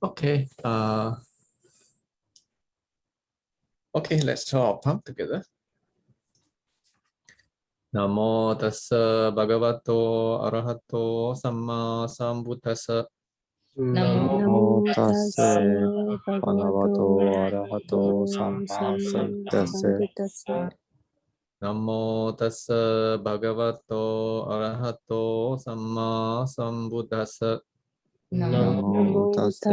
Okay. Okay, let's do our palm together. Namo tassa bhagavato arahato samma sambuddhassa. Namo tassa bhagavato arahato samma sambuddhassa. Namo tassa bhagavato arahato samma sambuddhassa. Namo tassa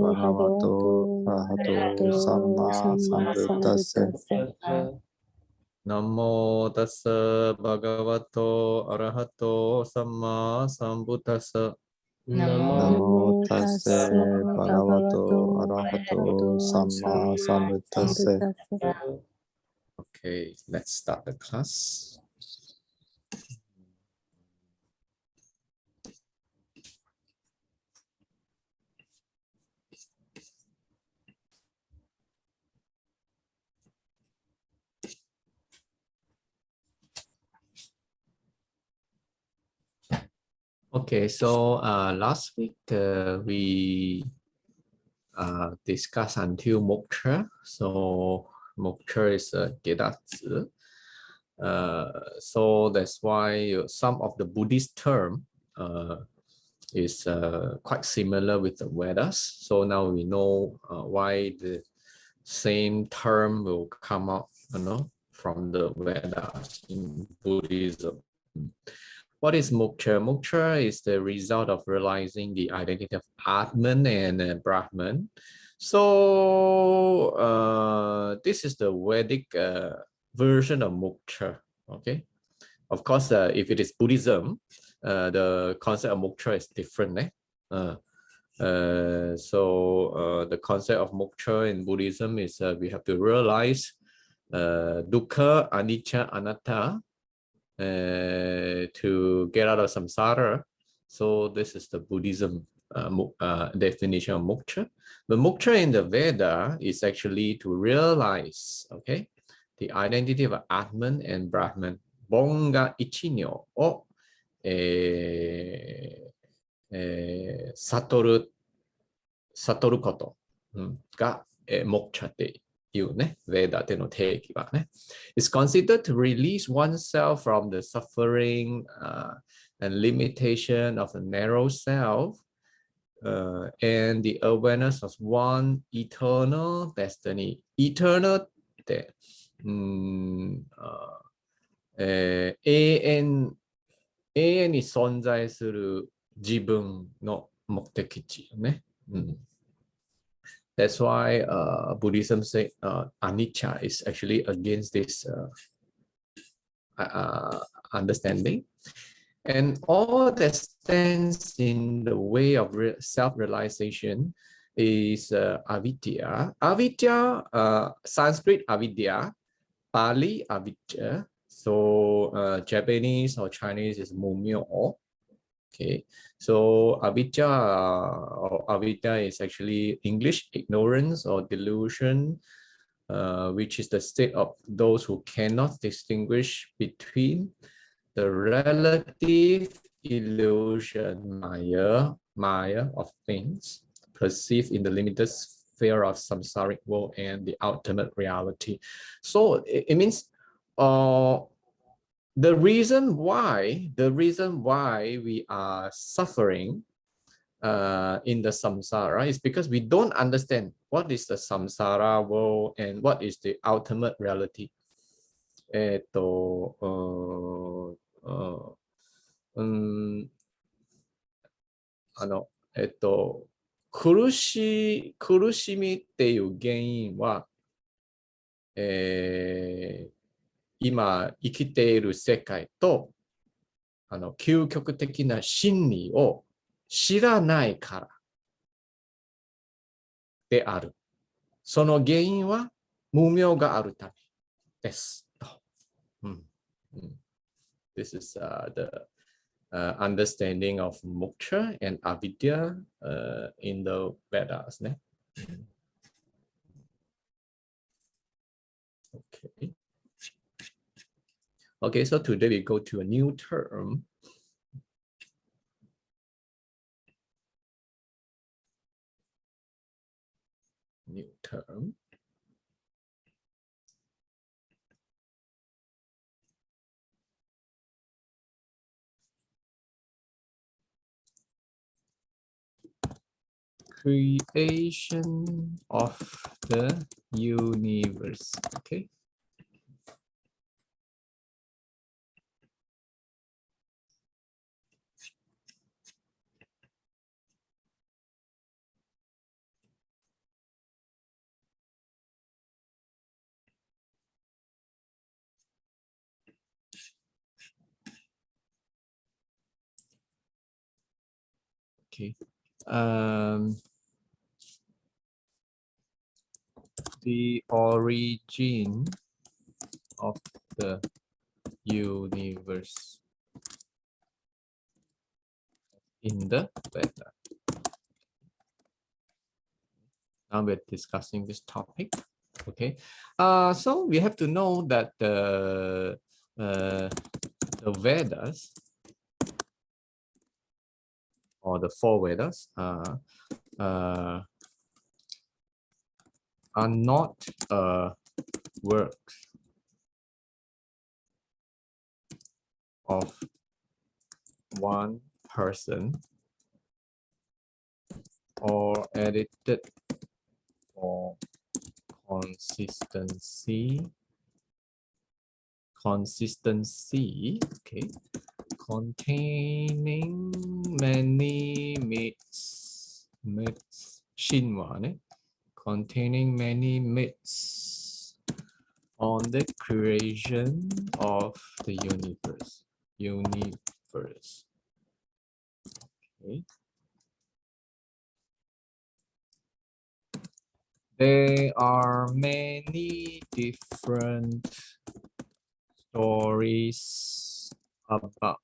bhagavato arahato samma sambuddhassa. Namo tassa bhagavato arahato samma sambuddhassa. Namo tassa bhagavato arahato samma sambuddhassa. Okay, let's start the class. Okay, so last week we discussed until moksha. So moksha is VEDAS. So that's why some of the Buddhist term is quite similar with the VEDAS. So now we know why the same term will come out, from the VEDAS in Buddhism. What is moksha? Moksha is the result of realizing the identity of Atman and Brahman. So this is the Vedic version of moksha. Okay, of course, if it is Buddhism, the concept of moksha is different. So the concept of moksha in Buddhism is we have to realize dukkha, anicca, anatta, to get out of samsara. So this is the Buddhism definition of moksha. But moksha in the Veda is actually to realize, okay, the identity of Atman and Brahman. Bonga ichinyo o satoru koto ga moksha deいうね、Veda での定義はね。It's considered to release oneself from the suffering and limitation of the narrow self and the awareness of one eternal destiny. Eternal って、永遠に存在する自分の目的地よね。That's why Buddhism say anicca is actually against this understanding. And all that stands in the way of self-realization is avidya. Avidya, Sanskrit avidya, Pali avidya. So Japanese or Chinese is mumyo. Okay, so avidya is actually English ignorance or delusion, which is the state of those who cannot distinguish between the relative illusion maya of things perceived in the limited sphere of samsaric world and the ultimate reality. So it means the reason why we are suffering in the samsara is because we don't understand what is the samsara world and what is the ultimate reality. Kurushimi っていう原因は、今生きている世界と究極的な真理を知らないからである。その原因は無明があるためです。This is the understanding of moksha and avidya in the Vedas. Okay. Okay, so today we go to a new term. new term. Creation of the universe. Okay. Okay. The origin of the universe in the Veda. Now we're discussing this topic. Okay. So we have to know that the Vedas or the four Vedas are not a work of one person or edited for consistency, okay, containing many myths, Shinwa, containing many myths on the creation of the universe. Okay. There are many different stories about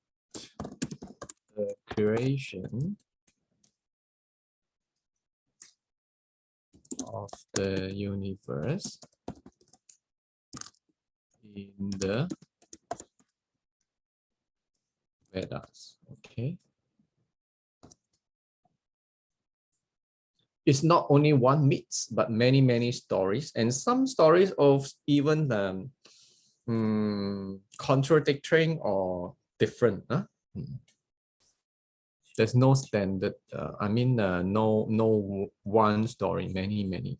the creation of the universe in the Vedas. Okay. It's not only one myth, but many stories, and some stories of even contradicting or different. There's no standard. No one story. Many.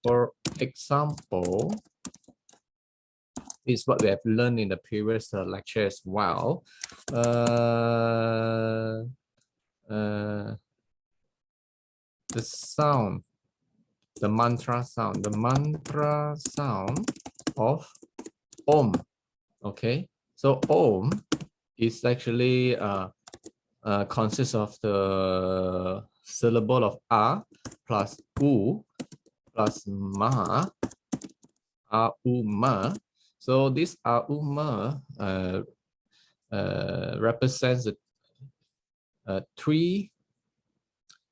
For example, is what we have learned in the previous lecture as well. The sound, the mantra sound of Om. Okay, so Om is actually consists of the syllable of A plus U plus Ma, A-U-Ma. So this A-U-Ma represents the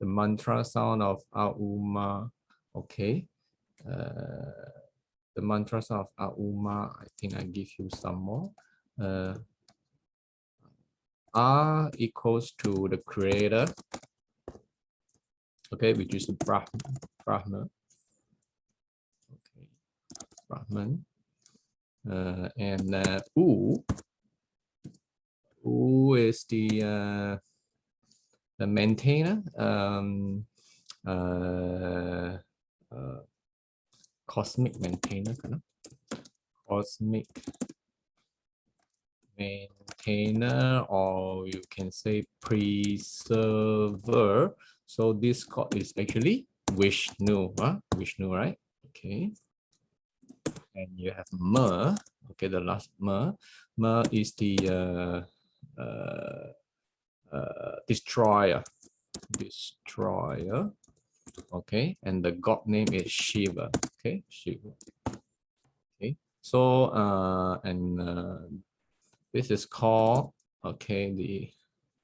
mantra sound of A-U-Ma. Okay. The mantra sound of A-U-Ma, I think I give you some more. A equals to the creator. Okay, which is Brahma. Okay, Brahman. And U is the maintainer, cosmic maintainer, cosmic maintainer, or you can say preserver. So this god is actually Vishnu, Vishnu, right? Okay. And you have Ma. Okay, the last Ma. Ma is the destroyer. Okay, and the god name is Shiva. Okay, Shiva. Okay, so this is called, okay, the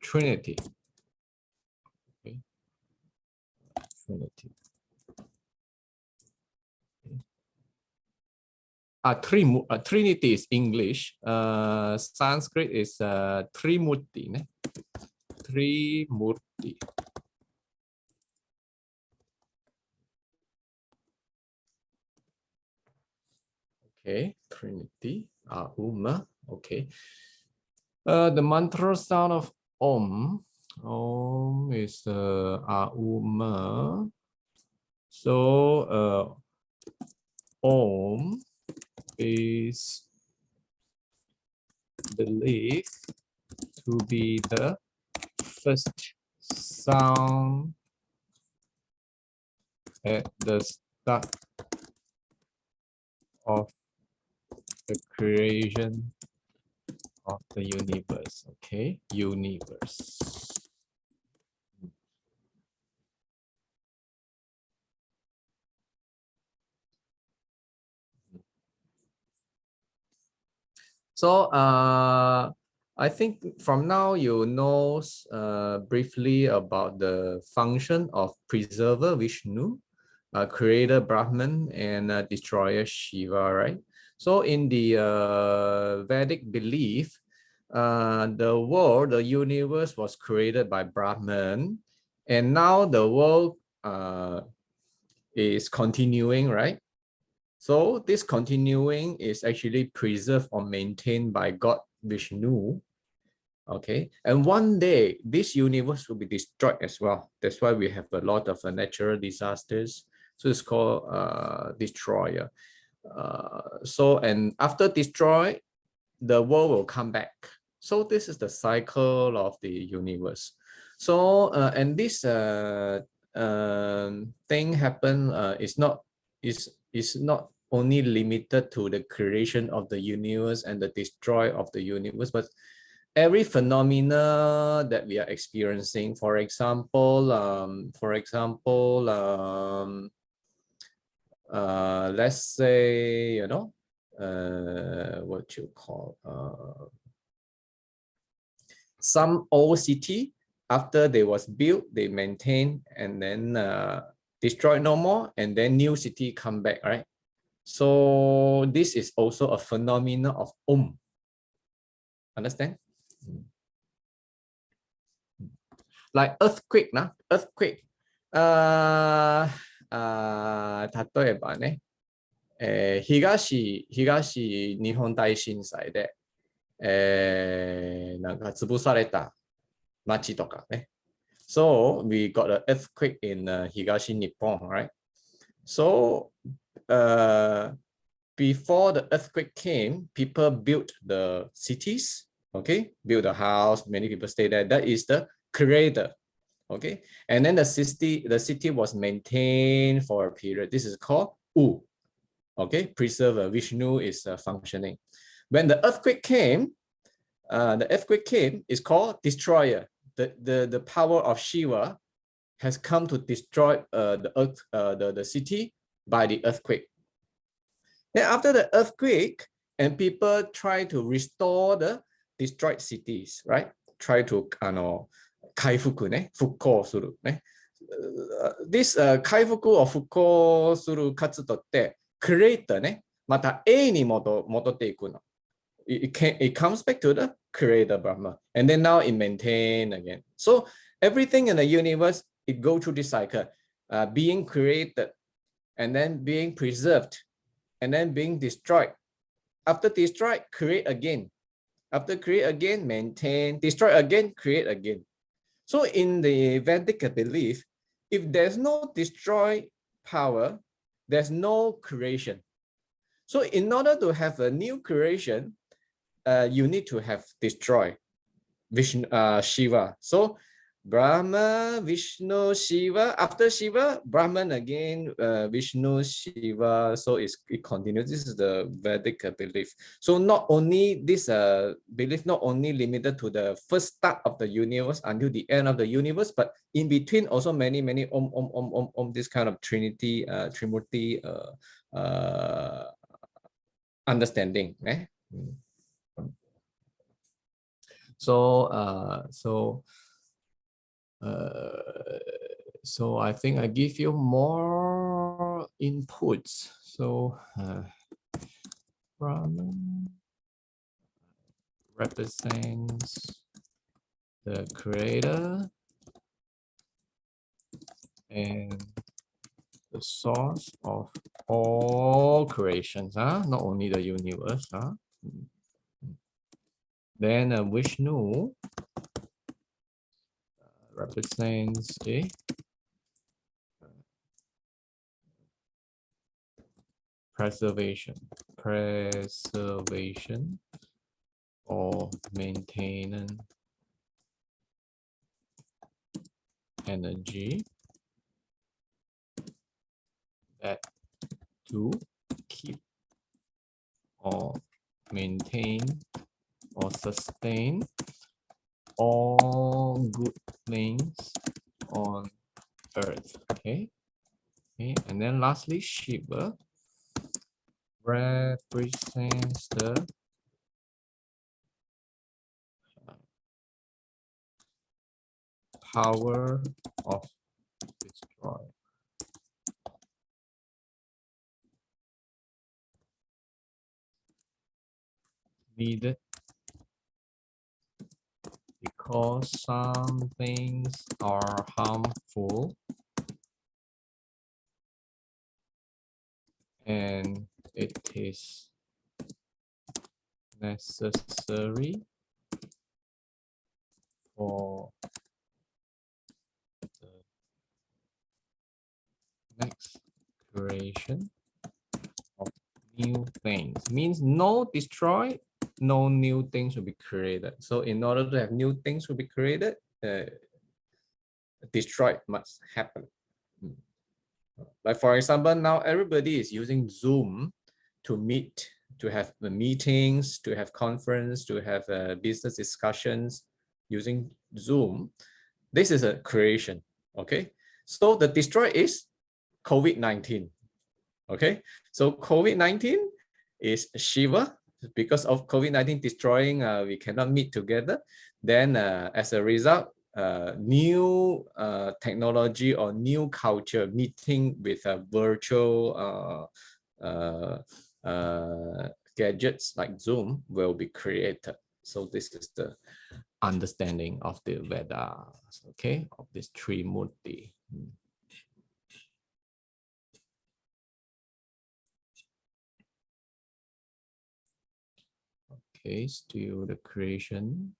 Trinity. Okay, Trinity. Okay. Trinity is English. Sanskrit is Trimurti. Ne? Trimurti. Okay, Trinity. Uma. Okay. The mantra sound of Om. Om is Uma. So Om is believed to be the first sound at the start of the creation of the universe. Okay, universe. So I think from now you know briefly about the function of preserver Vishnu, creator Brahman, and destroyer Shiva, right? So in the Vedic belief, the world, the universe was created by Brahman, and now the world is continuing, right? So this continuing is actually preserved or maintained by God Vishnu. Okay, and one day this universe will be destroyed as well. That's why we have a lot of natural disasters. So it's called destroyer. So and after destroy, the world will come back. So this is the cycle of the universe. So and this thing happen is not only limited to the creation of the universe and the destroy of the universe, but every phenomena that we are experiencing. For example, let's say, you know, what you call some old city, after they was built, they maintain and then destroyed no more, and then new city come back, right? So this is also a phenomena of Understand? Like earthquake, earthquake. 例えばね、東日本大震災で、なんか潰された町とかね。So we got an earthquake in Higashi Nippon, right? So before the earthquake came, people built the cities, okay? Build a house, many people stay there. That is the creator, okay? And then the city was maintained for a period. This is called okay? Preserver. Vishnu is functioning. When the earthquake came, is called destroyer. The power of Shiva has come to destroy the earth, the city by the earthquake. Then after the earthquake, and people try to restore the destroyed cities, right? Try to 回復ね、復興するね。This 回復を復興する活動って、create ね、また A に戻っていくの。It comes back to the creator Brahma, and then now it maintain again. So everything in the universe, it go through this cycle, being created, and then being preserved, and then being destroyed. After destroyed, create again. After create again, maintain, destroy again, create again. So in the Vedic belief, if there's no destroy power, there's no creation. So in order to have a new creation, you need to have destroy Vishnu, Shiva. So Brahma, Vishnu, Shiva. After Shiva, Brahman again, Vishnu, Shiva. So it continues. This is the Vedic belief. So not only this belief, not only limited to the first start of the universe until the end of the universe, but in between also many Om, this kind of Trinity, Trimurti understanding. So I think I give you more inputs. So Brahman represents the creator and the source of all creations, not only the universe. Then Vishnu represents the preservation or maintenance energy that to keep or maintain or sustain all good things on earth. Okay. And then lastly, Shiva represents the power of destroy. Needed because some things are harmful and it is necessary for the next creation of new things. Means no destroy, no new things will be created. So in order to have new things will be created, destroyed must happen. Like for example, now everybody is using Zoom to meet, to have the meetings, to have conference, to have business discussions using Zoom. This is a creation, okay? So the destroy is COVID-19, okay? So COVID-19 is Shiva. Because of COVID-19 destroying, we cannot meet together. Then as a result, new technology or new culture meeting with a virtual gadgets like Zoom will be created. So this is the understanding of the Vedas, okay, of this Trimurti. Okay, still the creation.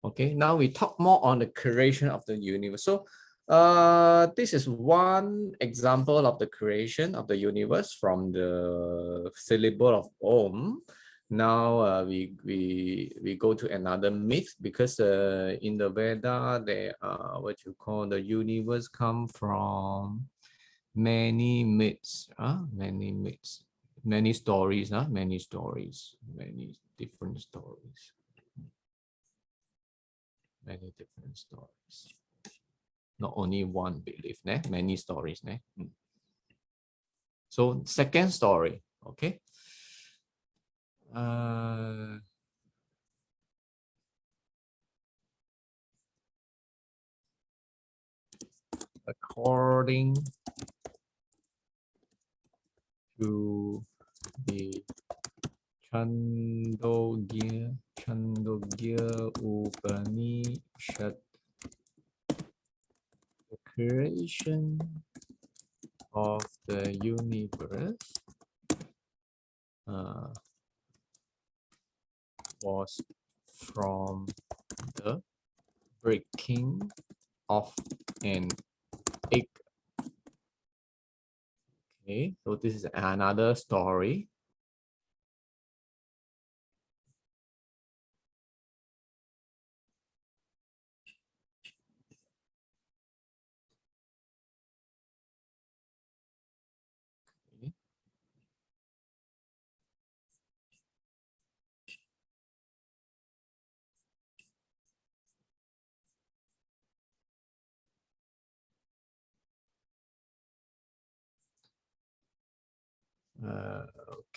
Okay, now we talk more on the creation of the universe. So this is one example of the creation of the universe from the syllable of Om. Now we go to another myth, because in the Veda there are what you call the universe come from many myths, many stories, many different stories. Many different stories. Not only one belief, many stories. So second story, okay. According to the Chandogya Upanishad, the creation of the universe was from the breaking of an egg. Okay, so this is another story.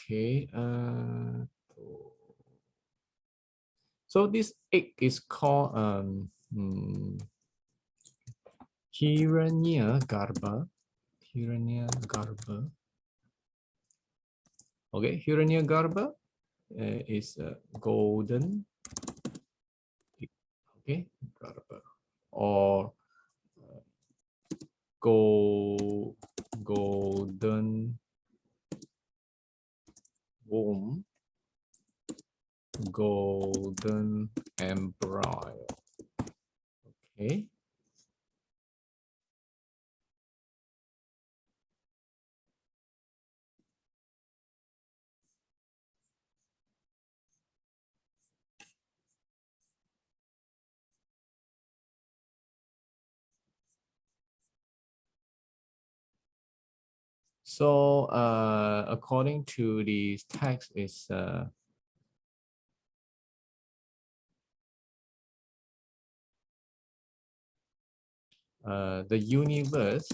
Okay. So this egg is called Hiranyagarbha. Okay, Hiranyagarbha is golden. Okay, Garbha. Or golden womb, golden embryo. Okay. So according to the text is the universe,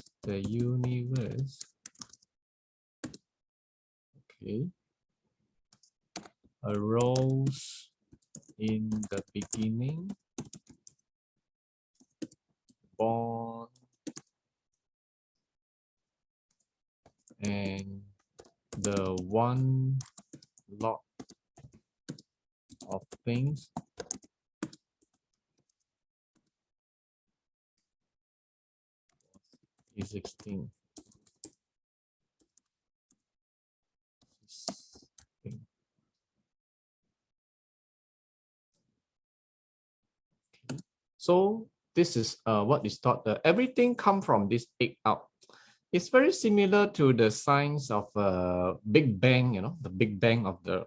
okay, arose in the beginning, born and the one lot of things is extinct. So this is what is taught. Everything come from this egg out. It's very similar to the science of Big Bang, you know, the Big Bang of the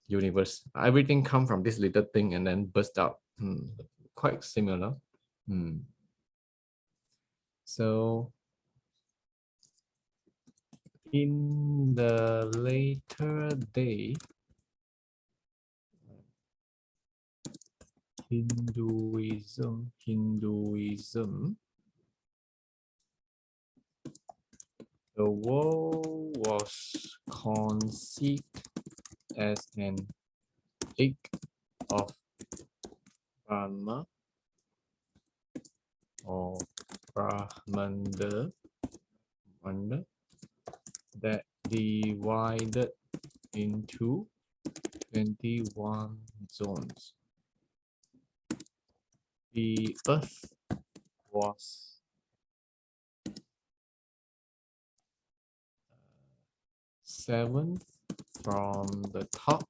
universe. Everything come from this little thing and then burst out. Quite similar. So in the later day, Hinduism, the world was conceived as an egg of Brahma or Brahmanda that divided into 21 zones. The earth was seventh from the top.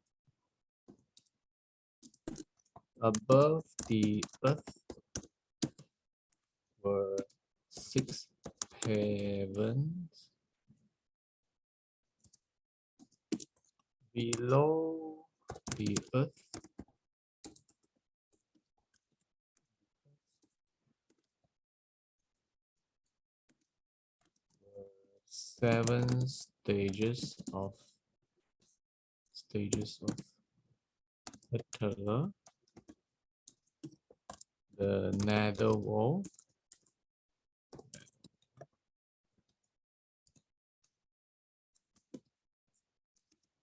Above the earth were 6 heavens. Below the earth were 7 stages of Patala, the nether wall,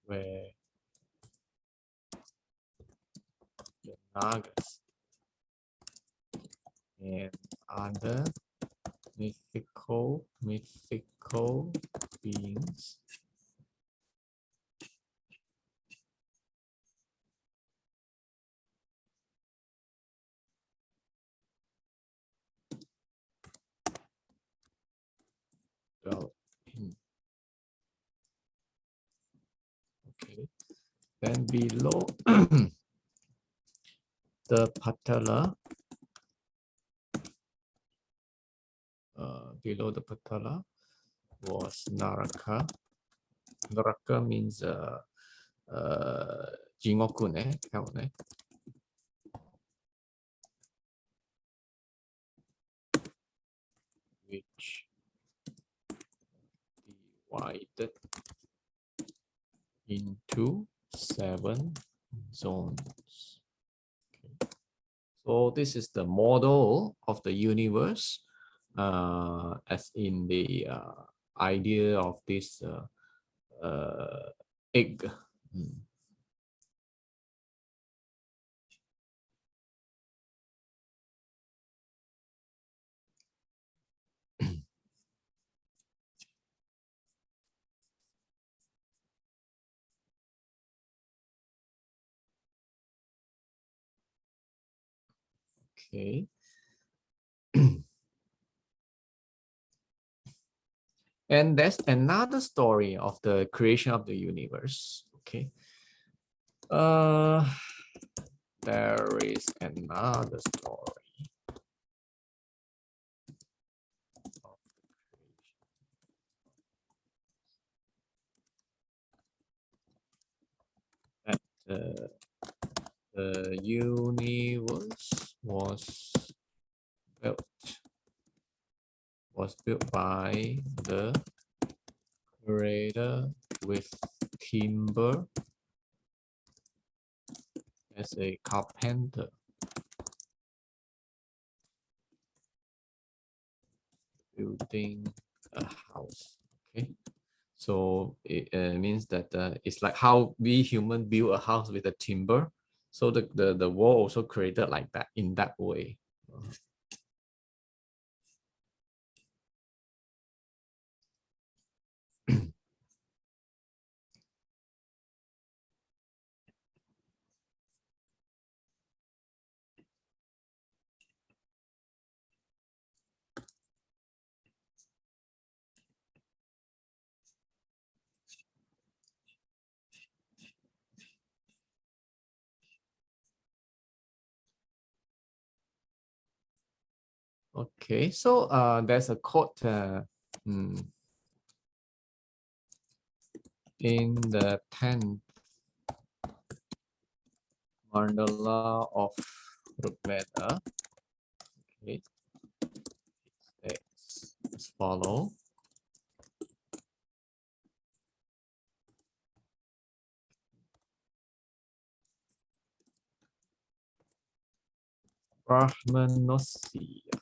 where the Nagas and other mythical beings dwelt in. Okay, then below the Patala, was Naraka. Naraka means Jingoku ne, hell ne. Which divided into 7 zones. Okay. So this is the model of the universe, as in the idea of this egg. Okay. And there's another story of the creation of the universe. Okay. There is another story of that the universe was built by the creator with timber as a carpenter building a house. Okay, so it means that it's like how we human build a house with a timber. So the wall also created like that, in that way. Okay, so there's a quote in the 10th mandala of Veda. Okay, it's as follow. Brahmanosya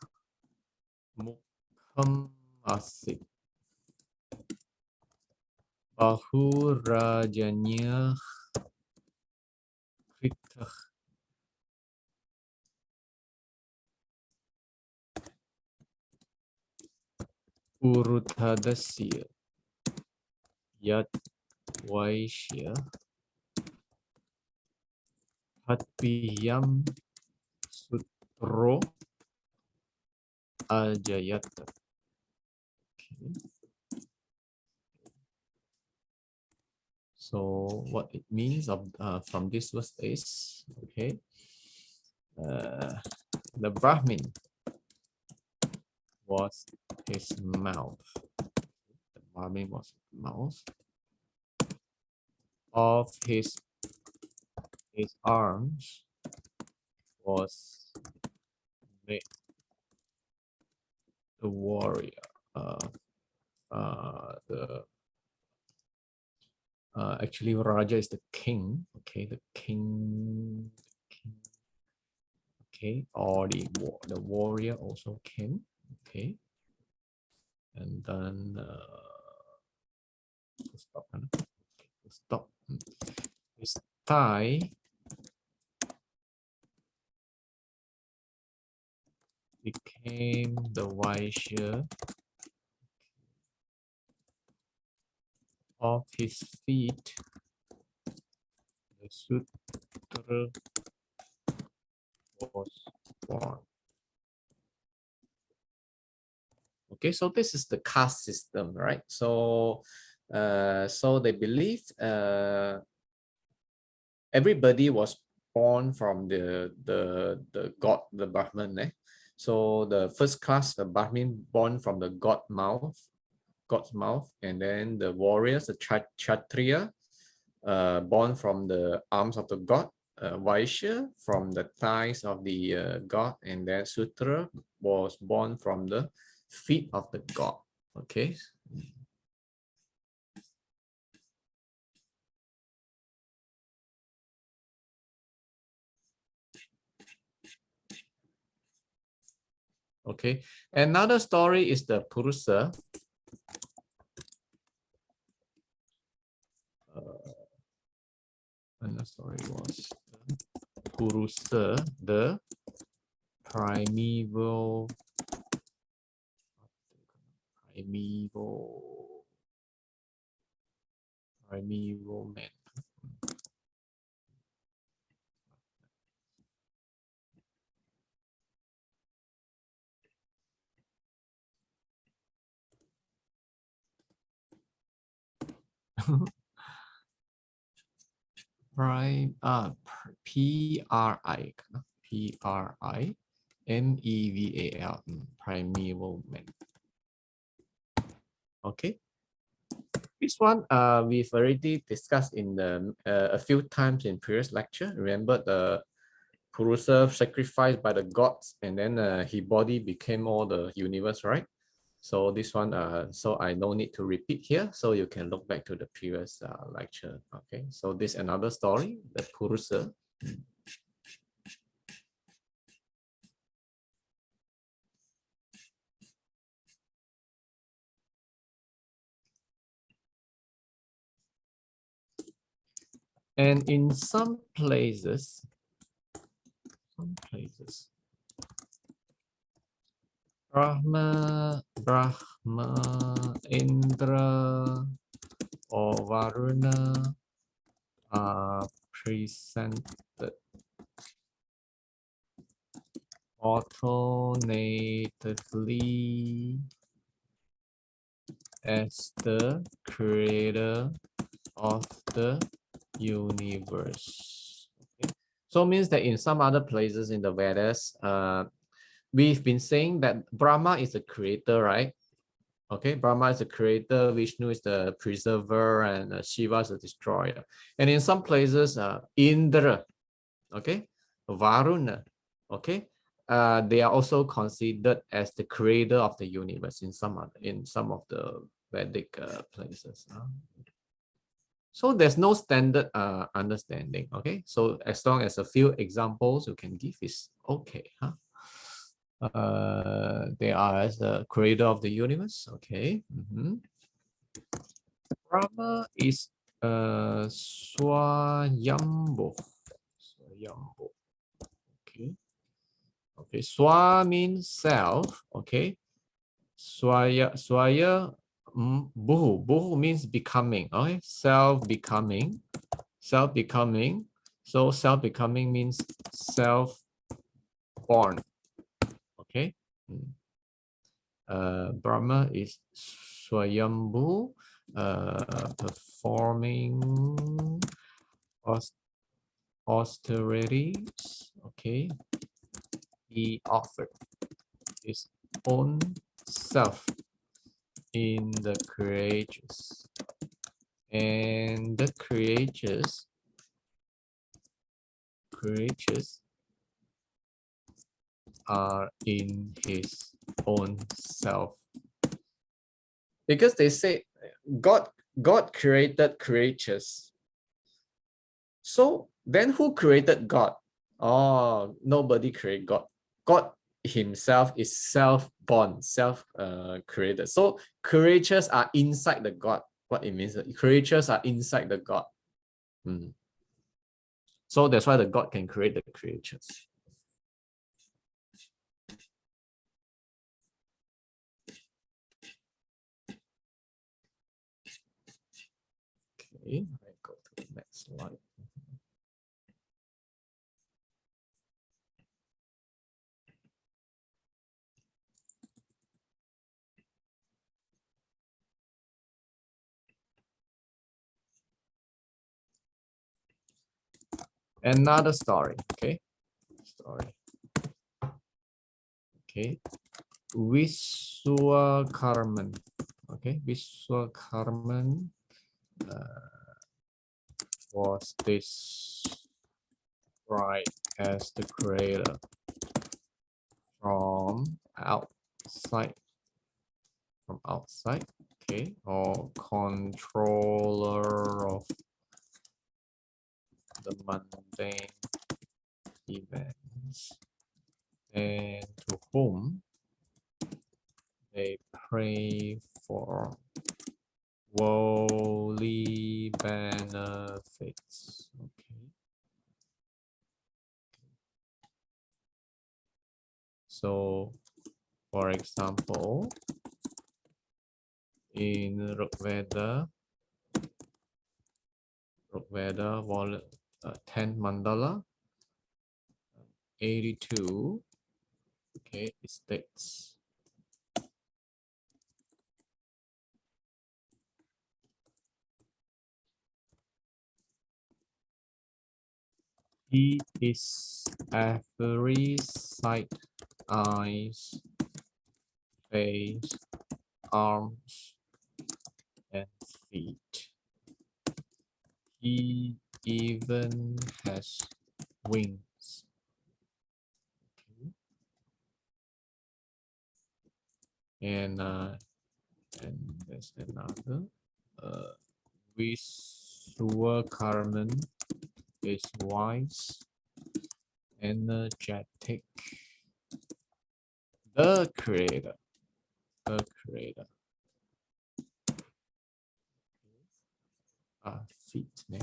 mukham asit bahu rajanya kritah urutadasya yat vaishya hatpiyam sutro ajayata. Okay. So what it means of from this verse is, okay, the Brahmin was his mouth. The Brahmin was mouth. Of his arms was made the warrior. The actually Raja is the king. Okay, the king. Okay, or the warrior also king. Okay, and then stop. His thigh became the Vaishya. Of his feet, the Sutra was born. Okay, so this is the caste system, right? So, so they believe everybody was born from the god, the Brahman. So the first class, the Brahmin, born from the god's mouth, and then the warriors, the Kshatriya, born from the arms of the god, Vaishya from the thighs of the god, and then Sutra was born from the feet of the god. Okay. Okay. Another story is the Purusa. Another story was the Purusa, the primeval man. Primeval, primeval man. Okay. This one we've already discussed in the a few times in previous lecture. Remember the Purusa sacrificed by the gods, and then his body became all the universe, right? So this one, so I no need to repeat here. So you can look back to the previous lecture. Okay, so this another story, the Purusa. And in some places, Brahma, Indra, or Varuna are presented alternatively as the creator of the universe. Okay. So means that in some other places in the Vedas, we've been saying that Brahma is the creator, right? Okay, Brahma is the creator, Vishnu is the preserver, and Shiva is the destroyer. And in some places, Indra, okay, Varuna, okay, they are also considered as the creator of the universe in some of the Vedic places. So there's no standard understanding. Okay, so as long as a few examples you can give is okay. Huh? They are as the creator of the universe. Okay. Brahma is Swayambhu. Okay. Okay. Swa means self. Okay. Swaya Buhu. Buhu means becoming. Okay. Self-becoming. Self-becoming. So self-becoming means self-born. Okay. Brahma is Swayambhu, performing austerities. Okay. He offered his own self in the creatures, and the creatures are in his own self. Because they say God created creatures. So then who created God? Oh, nobody created God. God himself is self-born, self-created. So creatures are inside the God. What it means, creatures are inside the God. So that's why the God can create the creatures. Okay, I go to the next slide. Another story, okay? Okay. Vishwakarman. Okay, Vishwakarman was described as the creator from outside, okay, or controller of the mundane events, and to whom they pray for worldly benefits. Okay. So, for example, in Rigveda, 10th mandala, 82, okay, it states, He is every sight, eyes, face, arms, and feet. He even has wings. Okay. And there's another. Vishwakarman is wise, energetic, the creator. Feet, né?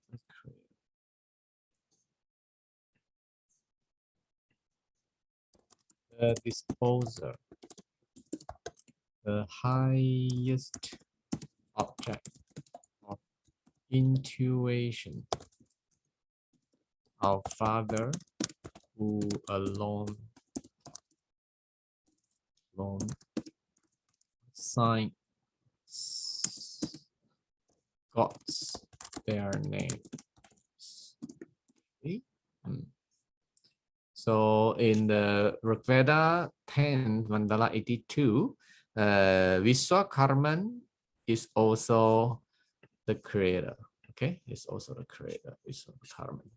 The creator. The disposer, the highest object of intuition. Our Father, who alone signs God's their names. Okay. So in the Rigveda 10, Mandala 82, Vishwakarman is also the creator. Okay, is also the creator, Vishwakarman.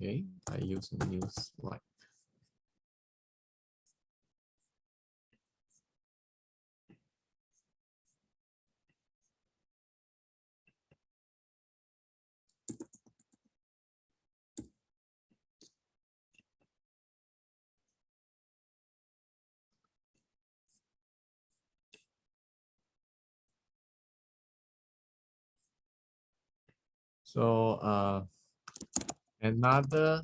Okay, I use a new slide. So another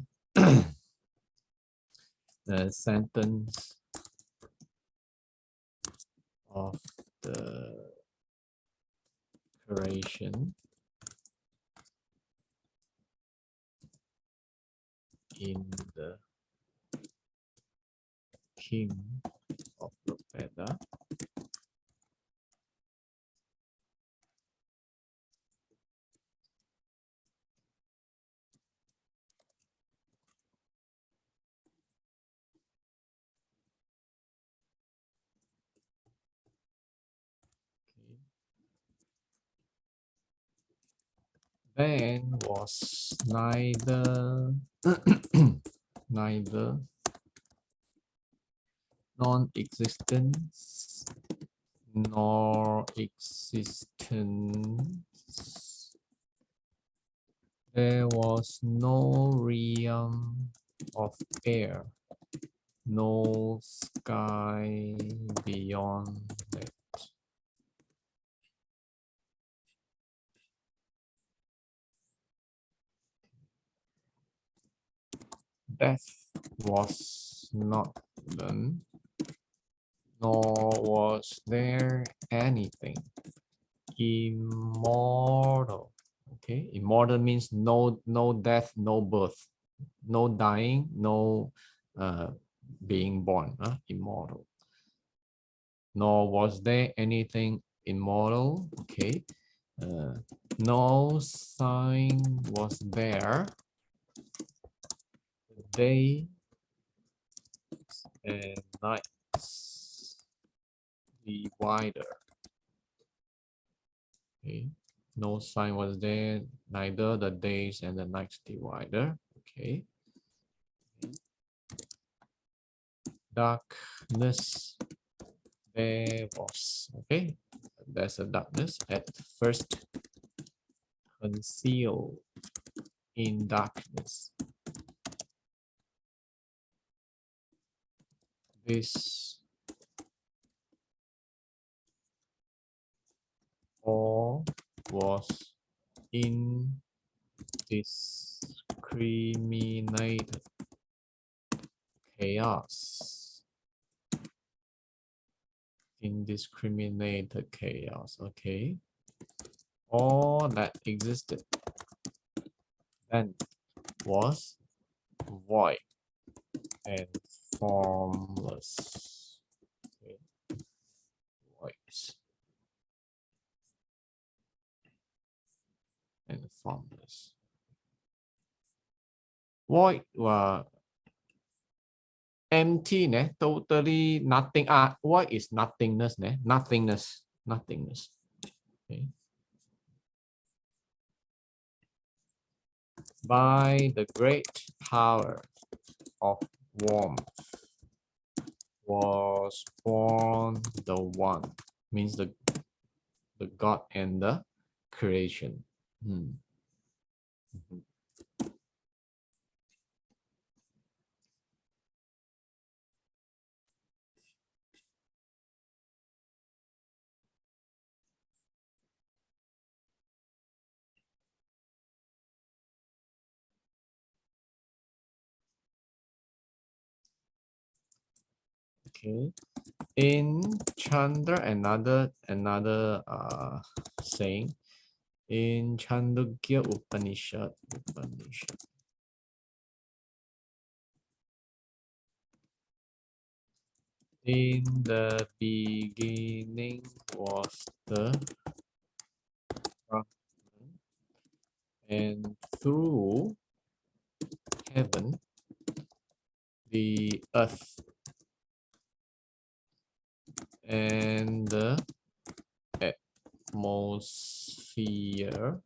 sentence of the creation in the king of the Veda. Okay. Then was neither neither non-existence nor existence. There was no realm of air, no sky beyond it. Death was not done, nor was there anything immortal. Okay, immortal means no death, no birth, no dying, no being born. Immortal. Nor was there anything immortal. Okay, no sign was there. Day and nights divider. Okay, no sign was there, neither the days and the nights divider. Okay. Darkness there was. Okay, there's a darkness at first, concealed in darkness. This all was indiscriminated chaos. Indiscriminated chaos. Okay. all that existed then was void and formless. Okay. Void and formless. Void và empty nè, totally nothing. Void is nothingness nè, nothingness. Okay. By the great power of warmth was born the one, means the God and the creation. Okay. In Chandra, another saying in Chandogya Upanishad. In the beginning was the Brahman, and through heaven, the earth, and the atmosphere,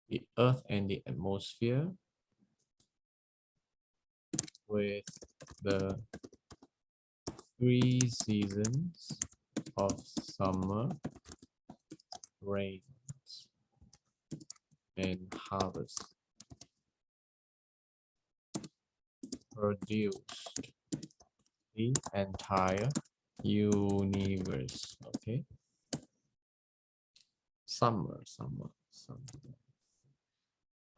the earth and the atmosphere, with the 3 seasons of summer, rains, and harvest, produced the entire universe. Okay. Summer.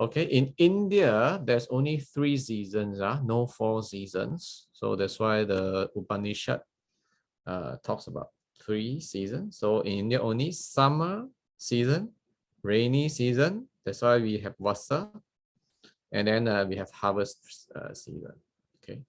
Okay, in India, there's only 3 seasons, no 4 seasons. So that's why the Upanishad talks about 3 seasons. So in India, only summer season, rainy season. That's why we have Vasa. And then we have harvest season. Okay.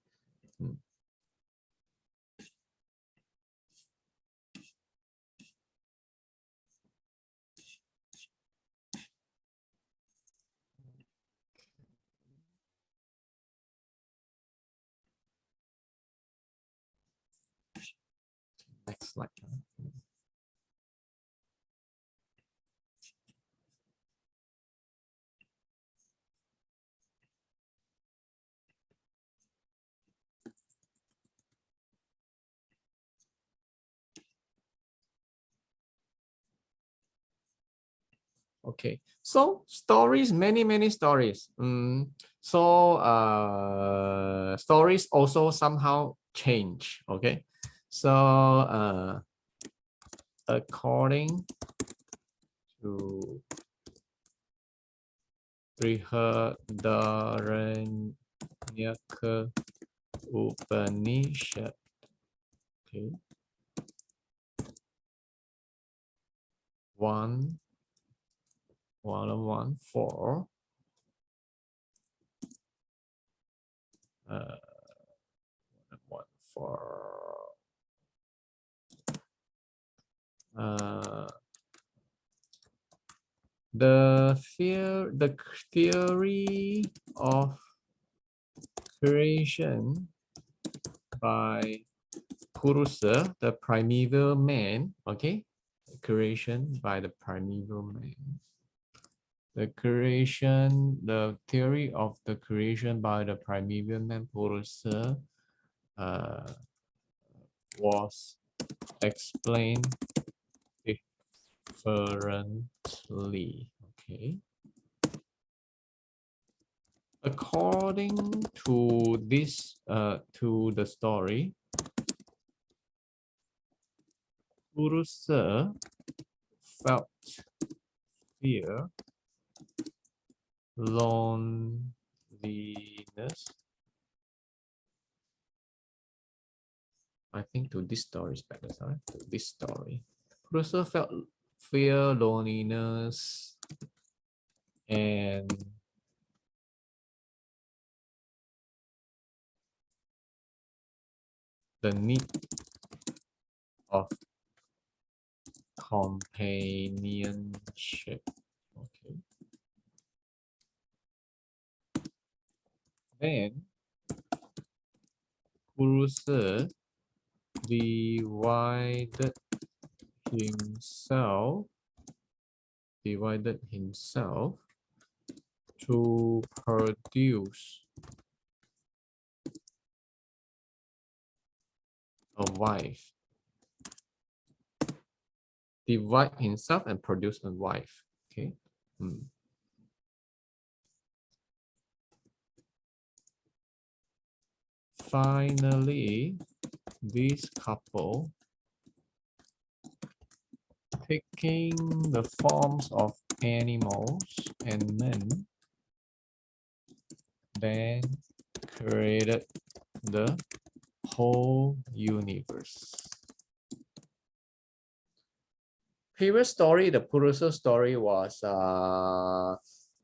Next slide. Okay, so stories, many stories. Stories also somehow change. Okay, so according to Brihadaranyaka Upanishad, okay, 1:1:4. The theory of creation by Purusa, the primeval man. Okay, creation by the primeval man. The theory of the creation by the primeval man Purusa was explained differently. Okay. According to this, to the story, Purusa felt fear, loneliness, I think to this story is better. Sorry, to this story. Purusa felt fear, loneliness, and the need of companionship. Okay. Then Purusa divided himself to produce a wife. Divide himself and produce a wife. Okay. Finally, this couple, taking the forms of animals and men, then created the whole universe. Previous story, the Purusa story was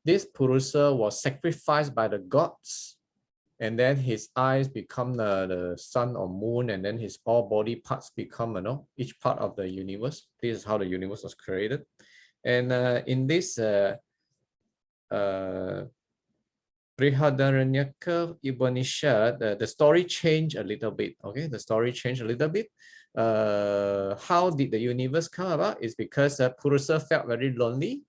this Purusa was sacrificed by the gods, and then his eyes become the sun or moon, and then his all body parts become, each part of the universe. This is how the universe was created. And in this Brihadaranyaka Upanishad, the story changed a little bit. Okay, the story changed a little bit. How did the universe come about? Is because Purusa felt very lonely.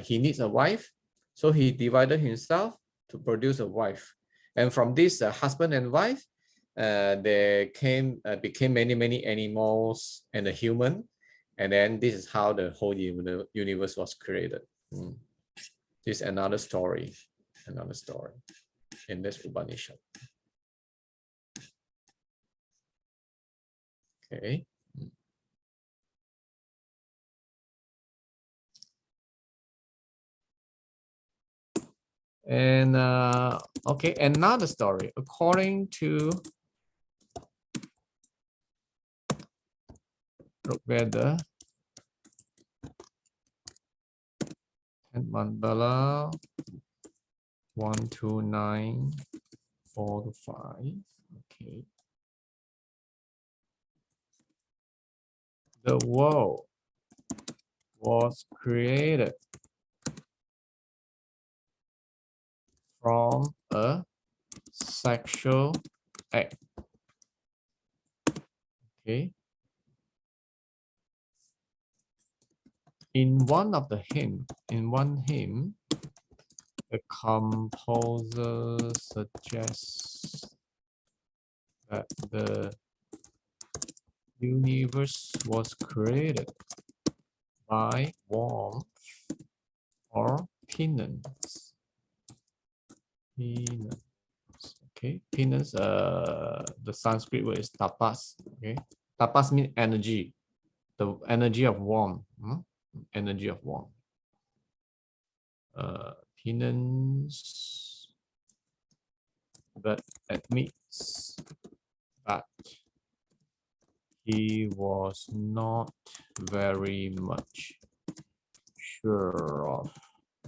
He needs a wife, so he divided himself to produce a wife. And from this husband and wife, there became many animals and a human, and then this is how the whole universe was created. This is another story in this Upanishad. Okay. And okay, another story. According to Veda and Mandala 12945. Okay. The world was created from a sexual act. Okay. In one hymn, the composer suggests that the universe was created by warmth or penance. Okay, penance. The Sanskrit word is tapas. Okay, tapas means energy, the energy of warmth. Energy of warmth. Penance that admits that he was not very much sure of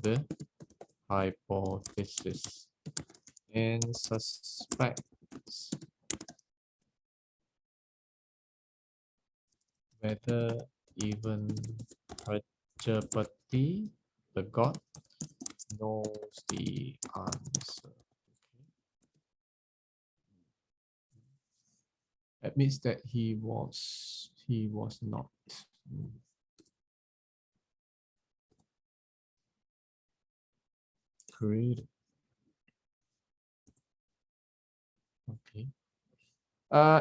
the hypothesis and suspects whether even Prajapati, the god, knows the answer. That means that he was not. Created. Okay.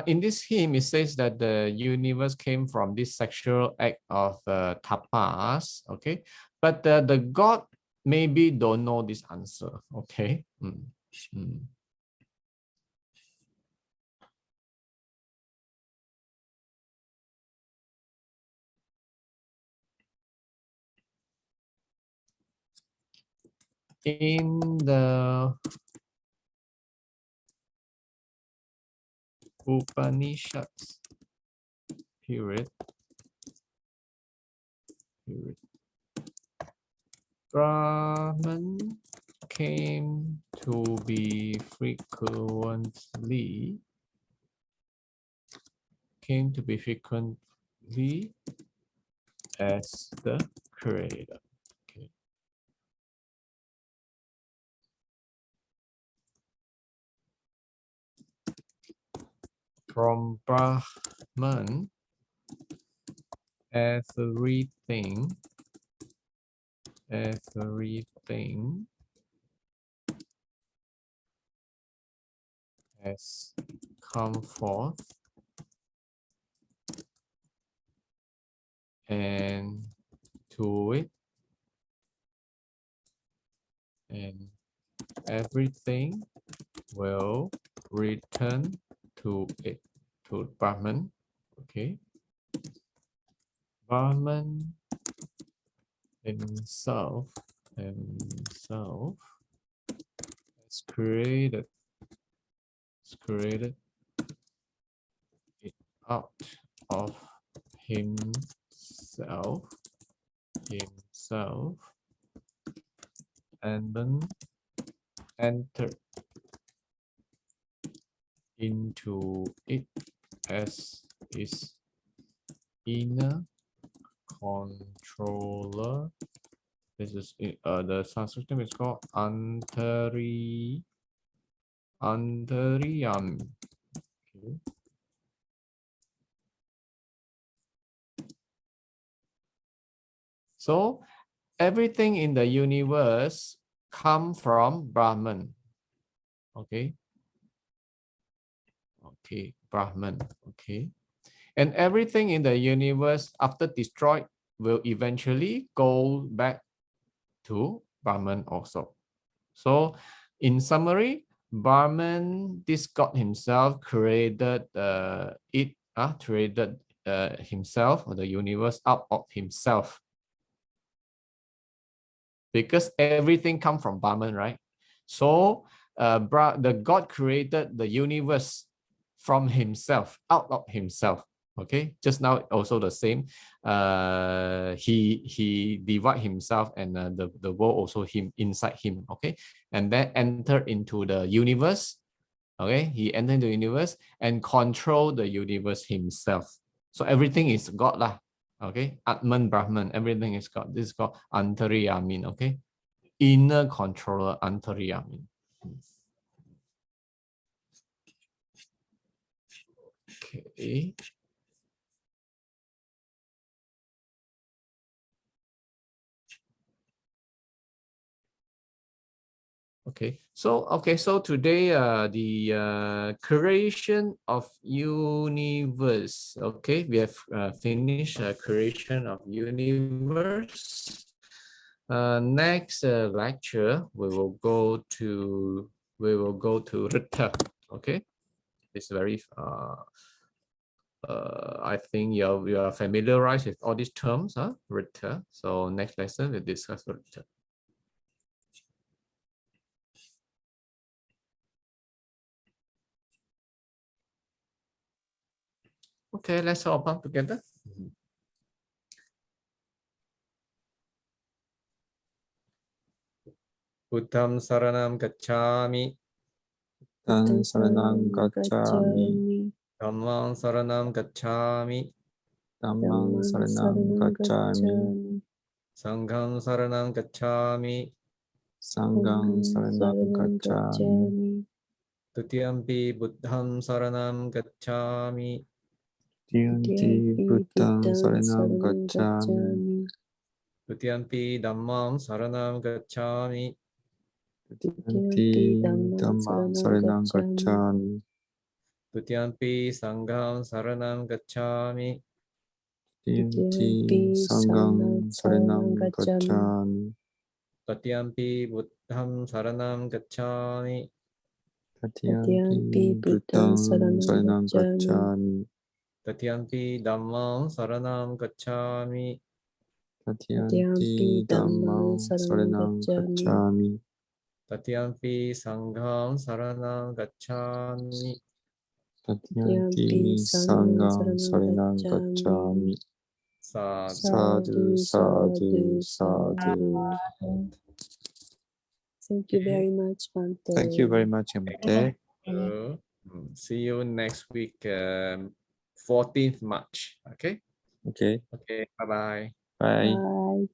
In this hymn, it says that the universe came from this sexual act of tapas. Okay, but the god maybe don't know this answer. Okay. In the Upanishads. Period. Brahman came to be frequently as the creator. Okay. From Brahman, everything has come forth, and to it, and everything will return to it, to Brahman. Okay. Brahman himself has created it out of himself, and then entered into it as its inner controller. This is the Sanskrit name is called Antariyami. Okay. So everything in the universe come from Brahman. Okay. Okay, Brahman. Okay. And everything in the universe after destroyed will eventually go back to Brahman also. So in summary, Brahman, this God himself created himself or the universe out of himself. Because everything comes from Brahman, right? So the God created the universe from himself, out of himself. Okay, just now also the same. He divide himself, and the world also him inside him. Okay, and then enter into the universe. Okay, he entered the universe and control the universe himself. So everything is God lah. Okay, Atman Brahman, everything is God. This is called Antariyamin. Okay, inner controller, Antariyamin. Okay. So today the creation of universe. Okay, we have finished creation of universe. Next lecture we will go to Rita. Okay, it's very I think you are familiarized with all these terms, huh? Rita. So next lesson we'll discuss Rita. Okay, let's all pump together. Buddham saranam gacchami. Buddham saranam gacchami. Dhammam saranam gacchami. Dhammam saranam gacchami. Sangham saranam gacchami. Sangham saranam gacchami. Tutiyampi buddham saranam gacchami. Tutiyampi buddham saranam gacchami. Tutiyampi dhammam saranam gacchami. Tutiyampi dhammam saranam gacchami. Tutiyampi sangham saranam gacchami. Tutiyampi sangham saranam gacchami. Tatiyampi buddham saranam gacchami. Tatiyampi buddham saranam gacchami. Tatiyampi dhammam saranam gacchami. Tatiyampi dhammam saranam gacchami. Tatiyampi sangham saranam gacchami. Tatyanti Sangam Saranam Gacchami. Sadhu, sadhu, sadhu. Thank you very much, Bante. Thank you very much, Bante. See you next week, 14th March. Okay. Okay. Okay. Bye-bye. Bye. Bye.